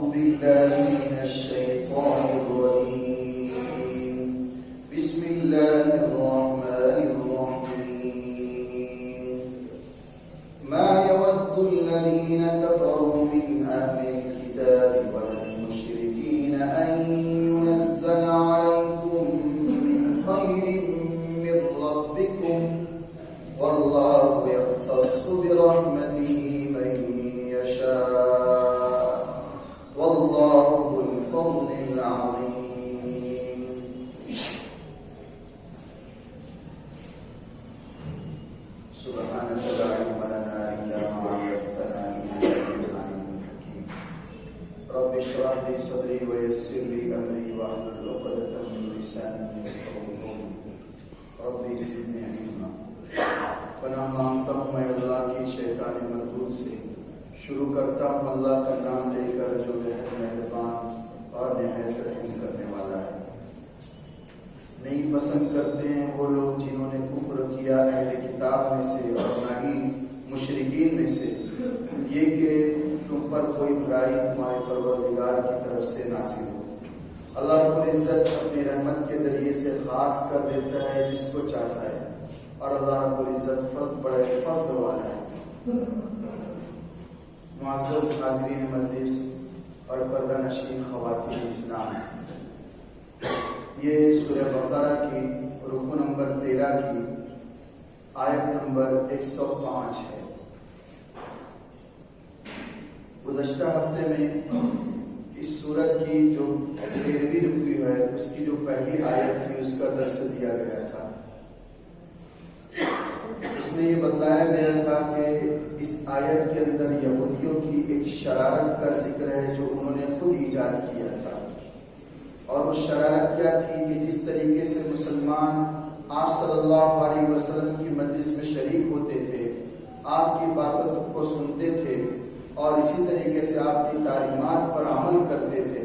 بالله من الشيطان الرجيم بسم الله الرحمن الرحيم ما يود الذين كفروا من أهل الكتاب والمشركين أن ينزل عليكم من خير من ربكم والله يختص برحمته من يشاء والله ذو الفضل العظيم سبحانك لا علم لنا إلا ما علمتنا إنك أنت العليم الحكيم رب اشرح لي صدري ويسر لي أمري واحلل عقدة من لساني يفقهوا قولي ربي زدني علما پناہ مانگتا ہوں میں اللہ کی شیطان مردود سے شروع کرتا ہوں اللہ کا نام لے کر جو بہت مہربان اور نہایت رحم کرنے والا ہے۔ نہیں پسند کرتے ہیں وہ لوگ جنہوں نے کفر کیا اہل کتاب میں سے اور نہ ہی مشرکین میں سے یہ کہ تم پر کوئی برائی تمہارے پروردگار کی طرف سے نازل ہو۔ اللہ رب العزت اپنی رحمت کے ذریعے سے خاص کر دیتا ہے جس کو چاہتا ہے اور اللہ رب العزت بڑے فضل والا ہے۔ معزز حاضرین مجلس اور پردہ نشین خواتین اسلام، یہ سورہ بقرہ کی رکو نمبر 13 کی آیت نمبر 105 ہے۔ گزشتہ ہفتے میں اس سورت کی جو 13ویں رکو ہے اس کی جو پہلی آیت تھی اس کا درس دیا گیا تھا۔ اس میں یہ بتلایا گیا تھا کہ اس آیت کے اندر یہودیوں کی ایک شرارت کا ذکر ہے جو انہوں نے خود ایجاد کیا تھا، اور وہ شرارت کیا تھی کہ جس طریقے سے مسلمان آپ صلی اللہ علیہ وسلم کی مجلس میں شریک ہوتے تھے، آپ کی باتوں کو سنتے تھے اور اسی طریقے سے آپ کی تعلیمات پر عمل کرتے تھے،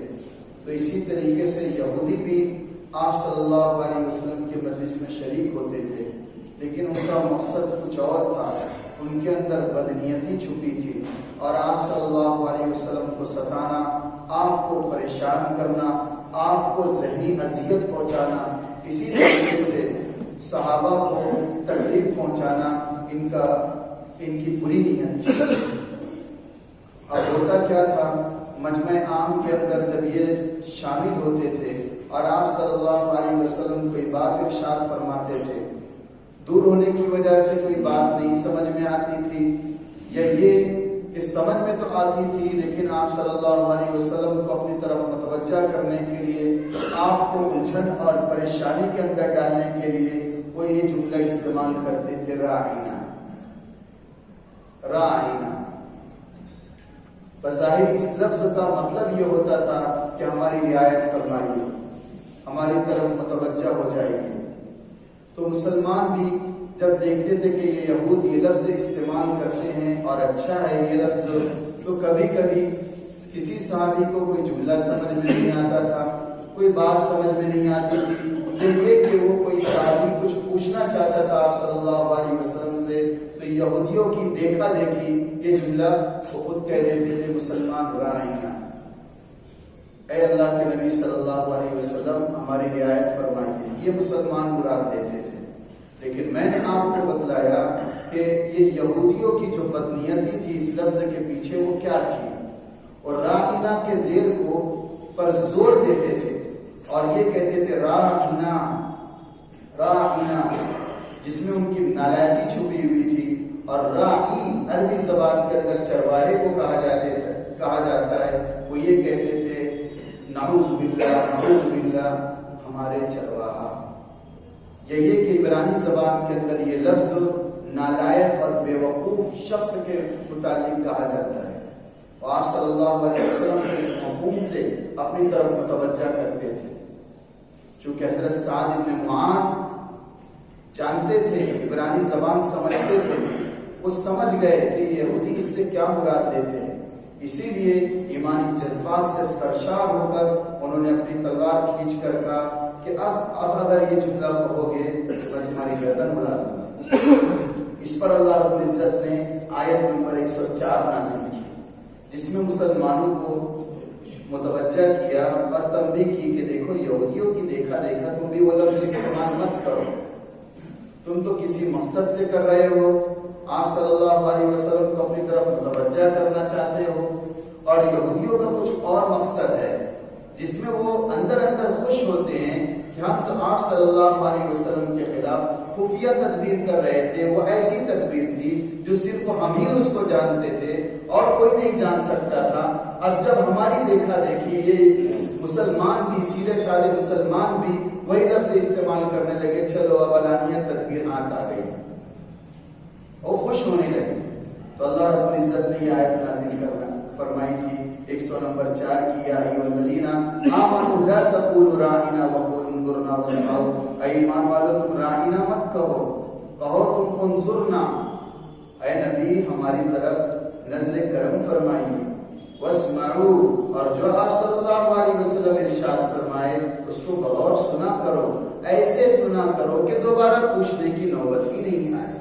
تو اسی طریقے سے یہودی بھی آپ صلی اللہ علیہ وسلم کی مجلس میں شریک ہوتے تھے، لیکن ان کا مقصد کچھ اور تھا۔ ان کے اندر بدنیتی چھپی تھی اور آپ صلی اللہ علیہ وسلم کو ستانا، آپ کو پریشان کرنا، آپ کو ذہنی اذیت پہنچانا، اسی طریقے سے صحابہ کو تکلیف پہنچانا ان کی بری نیت تھی۔ اب ہوتا کیا تھا، مجمع عام کے اندر جب یہ شامل ہوتے تھے اور آپ صلی اللہ علیہ وسلم کوئی بات ارشاد فرماتے تھے، دور ہونے کی وجہ سے کوئی بات نہیں سمجھ میں آتی تھی، یا یہ کہ سمجھ میں تو آتی تھی لیکن آپ صلی اللہ علیہ وسلم کو اپنی طرف متوجہ کرنے کے لیے، آپ کو الجھن اور پریشانی کے اندر ڈالنے کے لیے وہ یہ جملہ استعمال کرتے تھے، راعینا راعینا۔ بظاہر اس لفظ کا مطلب یہ ہوتا تھا کہ ہماری رعایت فرمائیے، ہماری طرف متوجہ ہو جائیے۔ تو مسلمان بھی جب دیکھتے تھے کہ یہ یہود یہ لفظ استعمال کرتے ہیں اور اچھا ہے یہ لفظ، تو کبھی کبھی کسی صحابی کو کوئی جملہ سمجھ میں نہیں آتا تھا، کوئی بات سمجھ میں نہیں آتی تھی، یہ کہ وہ کوئی صحابی کچھ پوچھنا چاہتا تھا آپ صلی اللہ علیہ وسلم سے، تو یہودیوں کی دیکھا دیکھی یہ جملہ وہ خود کہہ دیتے تھے، مسلمان راعینا، اے اللہ کے نبی صلی اللہ علیہ وسلم ہماری رعایت فرمائیے، یہ مسلمان مراد دیتے تھے۔ لیکن میں نے آپ کو بتلایا کہ یہ یہودیوں کی جو بدنیتی تھی اس لفظ کے پیچھے وہ کیا تھی، اور راعینا کے زیر کو پر زور دیتے تھے اور یہ کہتے تھے راعینا راعینا، جس میں ان کی نالائکی چھپی ہوئی تھی۔ اور راعی عربی زبان کے اندر چرواہے کو کہا جاتا ہے، وہ یہ کہتے تھے نعوذ باللہ ہمارے چرواہا۔ یہ کہ عبرانی زبان کے اندر یہ لفظ نالائق اور بے وقوف شخص کے متعلق کہا جاتا ہے، اور آپ صلی اللہ علیہ وسلم اس مفہوم سے اپنی طرف متوجہ کرتے تھے۔ چونکہ حضرت سعد بن معاذ جانتے تھے، عبرانی زبان سمجھتے تھے، وہ سمجھ گئے کہ یہودی اس سے کیا مراد لیتے ہیں، اسی لیے ایمانی جذبات سے سرشار ہو کر انہوں نے اپنی تلوار کھینچ کر کہا کہ اب اگر یہ جملہ کہو گے تو میں تمہاری گردن اڑا دوں گا۔ اس پر اللہ رب العزت نے آیت نمبر 104 نازل کی، جس میں مسلمانوں کو متوجہ کیا اور تنبیہ کی کہ دیکھو یہودیوں کی دیکھا دیکھا تم بھی وہ لفظ استعمال مت کرو، تم تو کسی مقصد سے کر رہے ہو، آپ صلی اللہ علیہ وسلم کو اپنی طرف متوجہ کرنا چاہتے ہو، اور یہودیوں کا کچھ اور مقصد ہے جس میں وہ اندر اندر خوش ہوتے ہیں کہ ہم تو آپ صلی اللہ علیہ وسلم کے خلاف خفیہ تدبیر کر رہے تھے، وہ ایسی تدبیر تھی جو صرف ہم ہی اس کو جانتے تھے اور کوئی نہیں جان سکتا تھا۔ اب جب ہماری دیکھا دیکھی یہ مسلمان بھی، سیدھے سادے مسلمان بھی وہی لفظ استعمال کرنے لگے، چلو اب علانیہ تدبیر ہاتھ آ گئی، وہ خوش ہونے لگے۔ تو اللہ رب العزت نے یہ آیت نازل فرمائی تھی 100 نمبر 4 کی، یا ایھا الذین آمنوا لا تقولوا راعنا وقولوا انظرنا واسمعوا، اے ایمان والو تم راعنا مت کہو، کہو تم انظرنا، اے نبی ہماری طرف نظر کرم فرمائیے، واسمعوا، اور جو آپ صلی اللہ علیہ وسلم ارشاد فرمائے اس کو بغور سنا کرو، ایسے سنا کرو کہ دوبارہ پوچھنے کی نوبت ہی نہیں آئے۔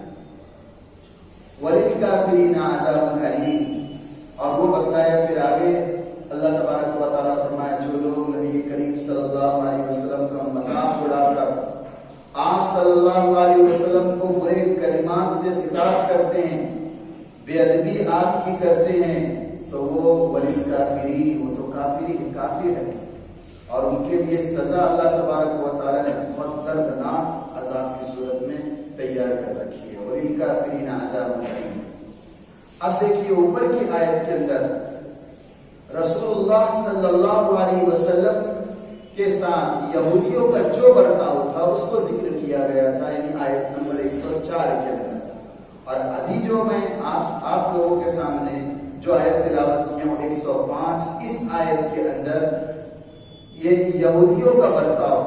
وَلِلْكَافِرِينَ عَذَابٌ أَلِيمٌ، اور وہ بتلایا پھر آگے اللہ تبارک و تعالیٰ فرمایا جو لوگ نبی کریم صلی اللہ علیہ وسلم کا مذاق اڑا کر آپ صلی اللہ علیہ وسلم کو برے کلمات سے خطاب کرتے ہیں، بے ادبی آپ کی کرتے ہیں، تو وہ وَلِلْكَافِرِينَ، وہ تو کافر ہے، اور ان کے لیے سزا اللہ تبارک و تعالیٰ نے بہت دردناک عذاب کی صورت میں تیار کر رکھی ہے۔ وَلِلْكَافِرِينَ عَذَابٌ أَلِيمٌ۔ اب دیکھیے اوپر کی آیت کے اندر رسول اللہ صلی اللہ علیہ وسلم کے ساتھ یہودیوں کا جو برتاؤ تھا اس کو ذکر کیا گیا تھا، یعنی آیت نمبر 104 کے اندر، اور ابھی جو میں آپ لوگوں کے سامنے جو آیت تلاوت کی ہوں 105، اس آیت کے اندر یہ یہودیوں کا برتاؤ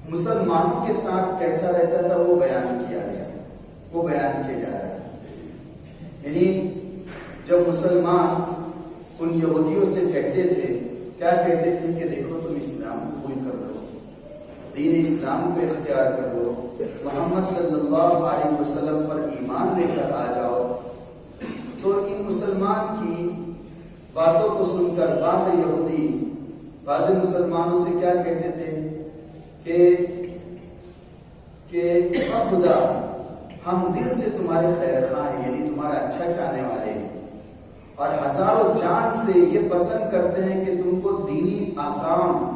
مسلمانوں کے ساتھ کیسا رہتا تھا وہ بیان کیا گیا، وہ بیان کیا جا رہا ہے۔ یعنی جب مسلمان ان یہودیوں سے کہتے تھے، کیا کہتے تھے کہ دیکھو تم اسلام قبول کر لو، دین اسلام کو اختیار کر لو، محمد صلی اللہ علیہ وسلم پر ایمان لے کر آ جاؤ، تو ان مسلمان کی باتوں کو سن کر بعض یہودی بعض مسلمانوں سے کیا کہتے تھے کہ خدا ہم دل سے تمہارے خیر خواہ ہیں، یعنی تمہارا اچھا چاہنے والے ہیں، اور ہزاروں جان سے یہ پسند کرتے ہیں کہ تم کو دینی احکام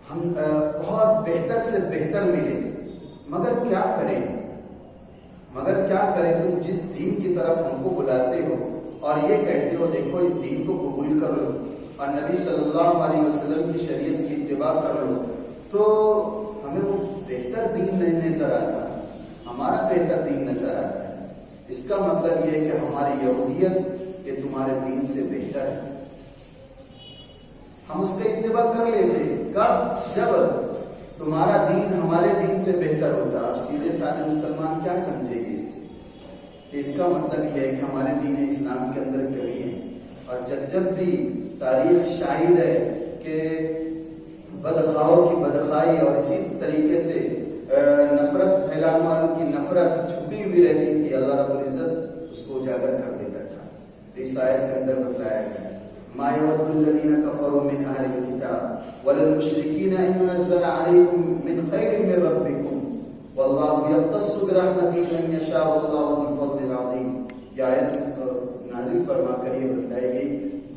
ہم بہت بہتر سے بہتر ملے، مگر کیا کریں تم جس دین کی طرف ہم کو بلاتے ہو اور یہ کہتے ہو دیکھو اس دین کو قبول کر لو اور نبی صلی اللہ علیہ وسلم کی شریعت کی اتباع کر لو، تو ہمیں وہ بہتر دین نہیں نظر آتا، ہمارا بہتر دین نظر آتا ہے۔ اس کا مطلب یہ ہے کہ ہماری یہودیت یہ تمہارے دین سے بہتر ہے، ہم اس کا اتباع کر لیتے ہیں۔ کب؟ جب تمہارا دین ہمارے دین سے بہتر ہوتا۔ آپ سیدھے سادے مسلمان کیا سمجھے گے اس سے؟ کہ اس کا مطلب یہ ہے کہ ہمارے دین اسلام کے اندر کمی ہے، اور جب بھی تاریخ شاہد ہے کہ بدخواہوں کی بدخواہی اور اسی طریقے سے نفرت پھیلانے والوں کی نفرت چھپی ہوئی رہتی تھی، اللہ رب العزت اس کو اجاگر کر دیتا تھا۔ اس آیت کے اندر بتایا گیا ما يود الذين كفروا من اهل الكتاب ولا المشركين ان ينزل عليكم من خير من ربكم والله يختص برحمته من يشاء والله ذو الفضل العظيم۔ یہ آیت نازل فرما کر یہ بتلائی گئی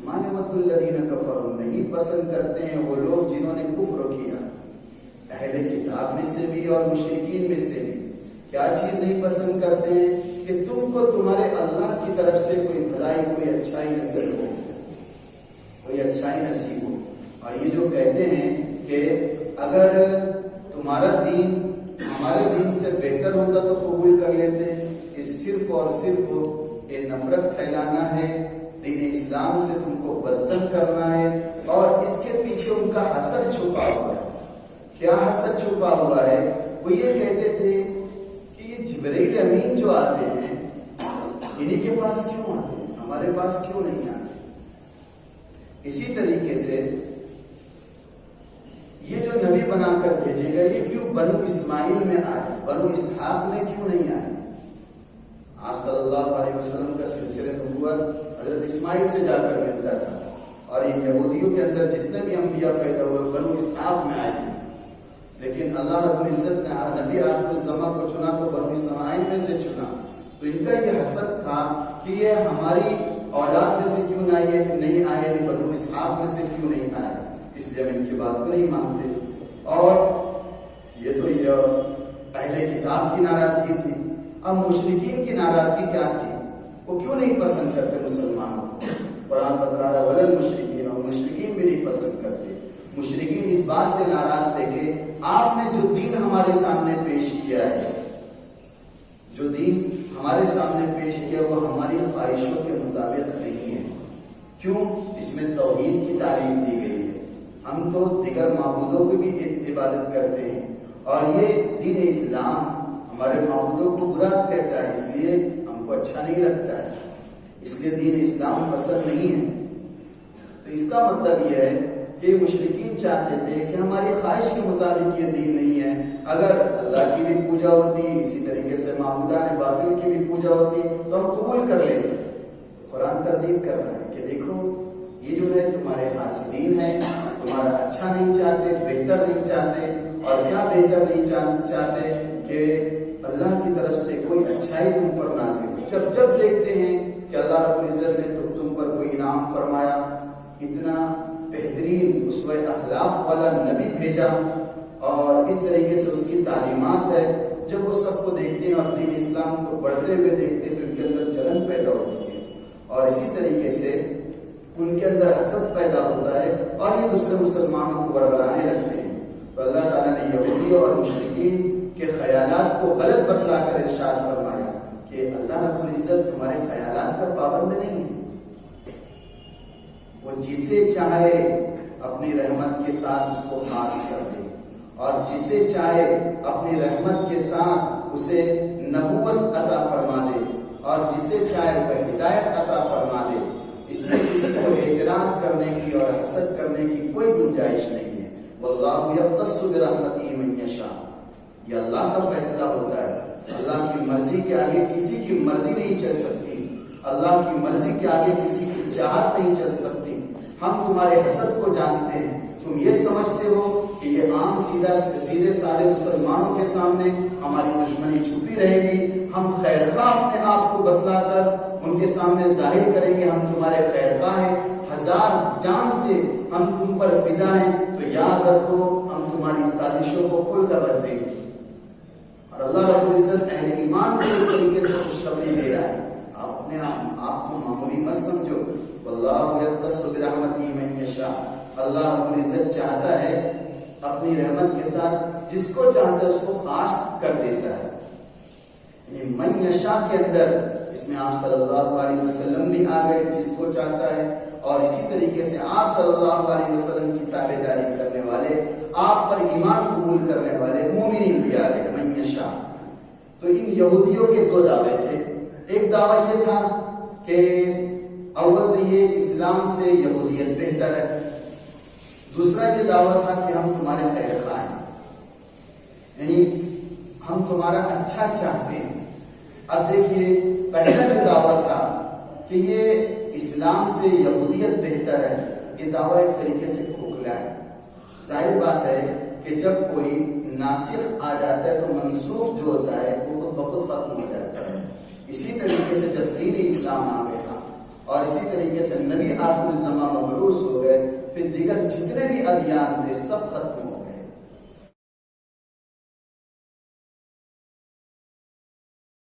ما يود الذين كفروا، نہیں پسند کرتے ہیں وہ لوگ جنہوں نے کفر کیا، اہل کتاب میں سے بھی اور مشرکین میں سے بھی۔ کیا چیز نہیں پسند کرتے ہیں؟ کہ تم کو تمہارے اللہ کی طرف سے کوئی بھلائی، کوئی اچھائی نصیب ہو، کوئی اچھائی نصیب ہو۔ اور یہ جو کہتے ہیں کہ اگر تمہارا دین ہمارے دین سے بہتر ہوتا تو قبول کر لیتے، یہ صرف اور صرف یہ نفرت پھیلانا ہے، دین اسلام سے تم کو بدزن کرنا ہے، اور اس کے پیچھے ان کا حسد چھپا ہوا ہے۔ کیا حسد چھپا ہوا ہے؟ وہ یہ کہتے تھے کہ یہ جبرائیل امین جو آتے ہیں انہی کے پاس کیوں آتے ہیں، ہمارے پاس کیوں نہیں آتے؟ اسی طریقے سے یہ جو نبی بنا کر بھیجے گئے یہ کیوں بنو اسماعیل میں آئے، بنو اسحاق میں کیوں نہیں آئے؟ آپ صلی اللہ علیہ وسلم کا سلسلہ نبوت حضرت اسماعیل سے جا کر ملتا تھا، اور ان یہودیوں کے اندر جتنے بھی انبیاء پیدا ہوئے بنو اسحاق میں آئے تھے، لیکن اللہ رب العزت نے نبی آخر الزماں کو چنا تو بنو اسماعیل میں سے چنا. تو ان کا یہ حسد تھا کہ یہ ہماری اولاد میں سے کیوں نہیں آئے، بنو اسحاق میں سے کیوں نہیں آئے، اس لیے ہم ان کی بات کو نہیں مانتے. اور یہ تو یہ اہل کتاب کی ناراضگی تھی. اب مشرکین کی ناراضگی کیا تھی؟ وہ کیوں نہیں پسند کرتے مسلمانوں کو؟ قرآن بتا رہا ہے ولل مشرکین، اور مشرکین بھی نہیں پسند کرتے. مشرکین اس بات سے ناراض تھے کہ آپ نے جو دین ہمارے سامنے پیش کیا ہے، جو دین ہمارے سامنے پیش کیا وہ ہماری خواہشوں کے مطابق نہیں ہے. کیوں؟ اس میں توحید کی تعلیم دی گئی ہے. ہم تو دیگر معبودوں کی بھی عبادت کرتے ہیں، اور یہ دین اسلام ہمارے معبودوں کو برا کہتا ہے، اس لیے ہم کو اچھا نہیں لگتا ہے، اس لیے دین اسلام پسند نہیں ہے. تو اس کا مطلب یہ ہے کہ مشرکین چاہتے تھے کہ ہماری خواہش کے مطابق یہ دین نہیں ہے. اگر اللہ کی بھی پوجا ہوتی، اسی طریقے سے معبودان باطل کی بھی پوجا ہوتی تو ہم قبول کر لیتے. قرآن تردید کر رہا ہے کہ دیکھو یہ جو ہے تمہارے حاسدین ہیں، تمہارا اچھا نہیں چاہتے، بہتر نہیں چاہتے. اور کیا بہتر نہیں چاہتے کہ اللہ کی طرف سے کوئی اچھائی تم پر نازل ہو. جب دیکھتے ہیں کہ اللہ رب العزت نے تو تم پر کوئی انعام فرمایا، اتنا بہترین اسوہ اخلاق والا نبی بھیجا، اور اس طریقے سے اس کی تعلیمات ہے، جب وہ سب کو دیکھتے ہیں اور دین اسلام کو بڑھتے ہوئے دیکھتے ہیں تو ان کے اندر جلن پیدا ہوتی ہے، اور اسی طریقے سے ان کے اندر حسد پیدا ہوتا ہے، اور یہ دوسرے مسلمانوں کو بربرانے لگتے ہیں. تو اللہ تعالیٰ نے یہودیوں اور مشرکین کے خیالات کو غلط بتلا کر ارشاد فرمایا کہ اللہ رب العزت تمہارے خیالات کا پابند نہیں ہے. وہ جسے چاہے اپنی رحمت کے ساتھ اس کو خاص کر دے، اور جسے چاہے اپنی رحمت کے ساتھ اسے نبوت عطا فرما دے، اور جسے چاہے وہ ہدایت عطا فرما دے. اس میں کسی کو اعتراض کرنے کی اور حسد کرنے کی کوئی گنجائش نہیں ہے. واللہ یختص برحمتہ من یشاء، یہ اللہ کا فیصلہ ہوتا ہے. اللہ کی مرضی کے آگے کسی کی مرضی نہیں چل سکتی، اللہ کی مرضی کے آگے کسی کی چاہت نہیں چل سکتی. ہم تمہارے حسد کو جانتے ہیں، تم یہ سمجھتے ہو کہ یہ عام سیدھے سارے مسلمانوں کے سامنے ہماری دشمنی چھپی رہے گی، ہم خیر خواہ اپنے آپ کو بتلا کر ان کے سامنے ظاہر کریں گے ہم تمہارے خیر خواہ ہیں، ہزار جان سے ہم تم پر فدا ہیں. تو یاد رکھو ہم تمہاری سازشوں کو کھل کر رکھ دیں گے. اور اللہ رب العزت اہل ایمان کو اس طریقے سے خوشخبری دے رہا ہے. آپ اپنے آپ کو معمولی مت سمجھو. واللہ یختص برحمتہ من یشاء، اللہ رب العزت چاہتا ہے اپنی رحمت کے ساتھ جس کو چاہتا ہے اس کو خاص کر دیتا ہے. یعنی من یشاء کے اندر اس میں آپ صلی اللہ علیہ وسلم بھی آ گئے، جس کو چاہتا ہے، اور اسی طریقے سے آپ صلی اللہ علیہ وسلم کی تابعداری کرنے والے، آپ پر ایمان قبول کرنے والے مومنین بھی آ گئے. من یشاء. تو ان یہودیوں کے دو دعوے تھے. ایک دعویٰ یہ تھا کہ اول تو یہ اسلام سے یہودیت بہتر ہے، دوسرا یہ دعویٰ تھا کہ ہم تمہارے خیر خواہ ہیں، یعنی ہم تمہارا اچھا چاہتے ہیں. اب دیکھیے پہلا جو دعویٰ تھا کہ یہ اسلام سے یہودیت بہتر ہے، یہ دعویٰ ایک طریقے سے کھوکھلا ہے. ظاہر بات ہے کہ جب کوئی ناسخ آ جاتا ہے تو منسوخ جو ہوتا ہے وہ خود بخود ختم ہو جاتا ہے. اسی طریقے سے جب دین اسلام آ گیا اور اسی طریقے سے نبی آخر الزمان مبعوث ہو گئے، پھر دیگر جتنے بھی ادیان تھے سب ختم ہو